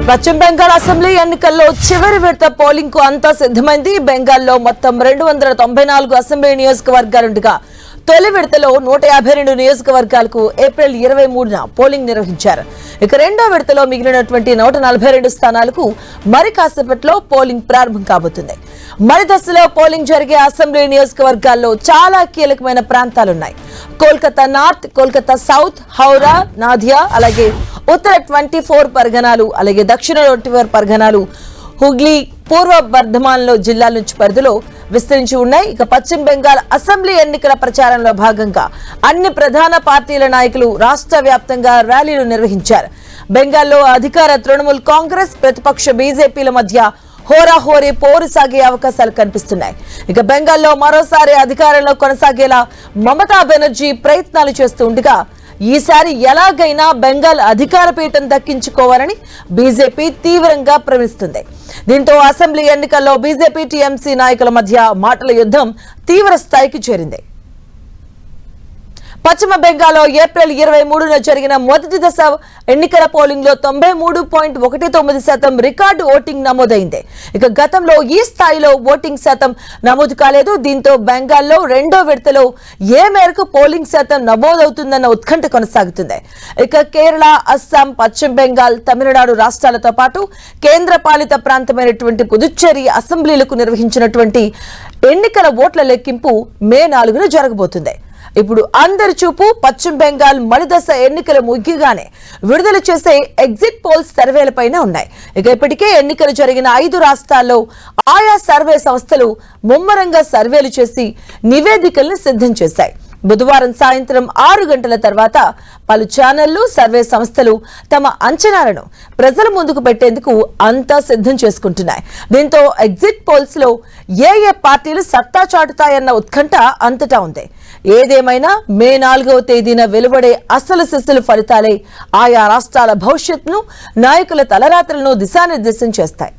పశ్చిమ బెంగాల్ అసెంబ్లీ ఎన్నికల్లో చివరి విడత పోలింగ్ కు అంతా సిద్ధమైంది. బెంగాల్లో మొత్తం 294 అసెంబ్లీ నియోజకవర్గాలుండగా తొలి విడతలో 152 నియోజకవర్గాలకు ఏప్రిల్ 23న పోలింగ్ నిర్వహించారు. ఇక రెండో విడతలో మిగిలినటువంటి 142 స్థానాలకు మరి కాసేపట్లో పోలింగ్ ప్రారంభం కాబోతుంది. మరి దశలో పోలింగ్ జరిగే అసెంబ్లీ నియోజకవర్గాల్లో చాలా కీలకమైన ప్రాంతాలున్నాయి. కోల్కతా నార్త్, కోల్కతా సౌత్, హౌరా, నాదియా, అలాగే ఉత్తర 24 పరగనాలు, అలాగే దక్షిణ 24 పరగనాలు, హుగ్లీ, పూర్వ బర్ధమాన్లో జిల్లాల నుంచి పరిధిలో విస్తరించి ఉన్నాయి. ఇక పశ్చిమ బెంగాల్ అసెంబ్లీ ఎన్నికల ప్రచారంలో భాగంగా అన్ని ప్రధాన పార్టీల నాయకులు రాష్ట్ర వ్యాప్తంగా ర్యాలీలు నిర్వహించారు. బెంగాల్లో అధికార తృణమూల్ కాంగ్రెస్, ప్రతిపక్ష బీజేపీల మధ్య హోరాహోరీ పోరు సాగే అవకాశాలు కనిపిస్తున్నాయి. ఇక బెంగాల్లో మరోసారి అధికారంలో కొనసాగేలా మమతా బెనర్జీ ప్రయత్నాలు చేస్తూ ఉండగా ఈసారి ఎలాగైనా బెంగాల్ అధికార పీఠం దక్కించుకోవాలని బీజేపీ తీవ్రంగా ప్రయత్నిస్తుంది. దీంతో అసెంబ్లీ ఎన్నికల్లో బీజేపీ టీఎంసీ నాయకుల మధ్య మాటల యుద్ధం తీవ్ర స్థాయికి చేరింది. పశ్చిమ బెంగాల్లో ఏప్రిల్ 23న జరిగిన మొదటి దశ ఎన్నికల పోలింగ్ లో 93.19% రికార్డు ఓటింగ్ నమోదైంది. ఇక గతంలో ఈ స్థాయిలో ఓటింగ్ శాతం నమోదు కాలేదు. దీంతో బెంగాల్లో రెండో విడతలో ఏ మేరకు పోలింగ్ శాతం నమోదవుతుందన్న ఉత్కంఠ కొనసాగుతుంది. ఇక కేరళ, అస్సాం, పశ్చిమ బెంగాల్, తమిళనాడు రాష్ట్రాలతో పాటు కేంద్ర పాలిత ప్రాంతమైనటువంటి పుదుచ్చేరి అసెంబ్లీలకు నిర్వహించినటువంటి ఎన్నికల ఓట్ల లెక్కింపు మే 4న జరగబోతుంది. ఇప్పుడు అందరి చూపు పశ్చిమ బెంగాల్ మలిదశ ఎన్నికలు ముగియగానే విడుదల చేసే ఎగ్జిట్ పోల్స్ సర్వేలపైన ఉన్నాయి. ఇక ఇప్పటికే ఎన్నికలు జరిగిన 5 రాష్ట్రాల్లో ఆయా సర్వే సంస్థలు ముమ్మరంగా సర్వేలు చేసి నివేదికలను సిద్ధం చేశాయి. బుధవారం సాయంత్రం 6 గంటల తర్వాత పలు ఛానళ్లు, సర్వే సంస్థలు తమ అంచనాలను ప్రజల ముందుకు పెట్టేందుకు అంతా సిద్ధం చేసుకుంటున్నాయి. దీంతో ఎగ్జిట్ పోల్స్ లో ఏ పార్టీలు సత్తా చాటుతాయన్న ఉత్కంఠ అంతటా ఉంది. ఏదేమైనా మే 4వ తేదీన వెలువడే అసలు సిసలు ఫలితాలే ఆయా రాష్ట్రాల భవిష్యత్తును, నాయకుల తలరాత్రలను దిశానిర్దేశం చేస్తాయి.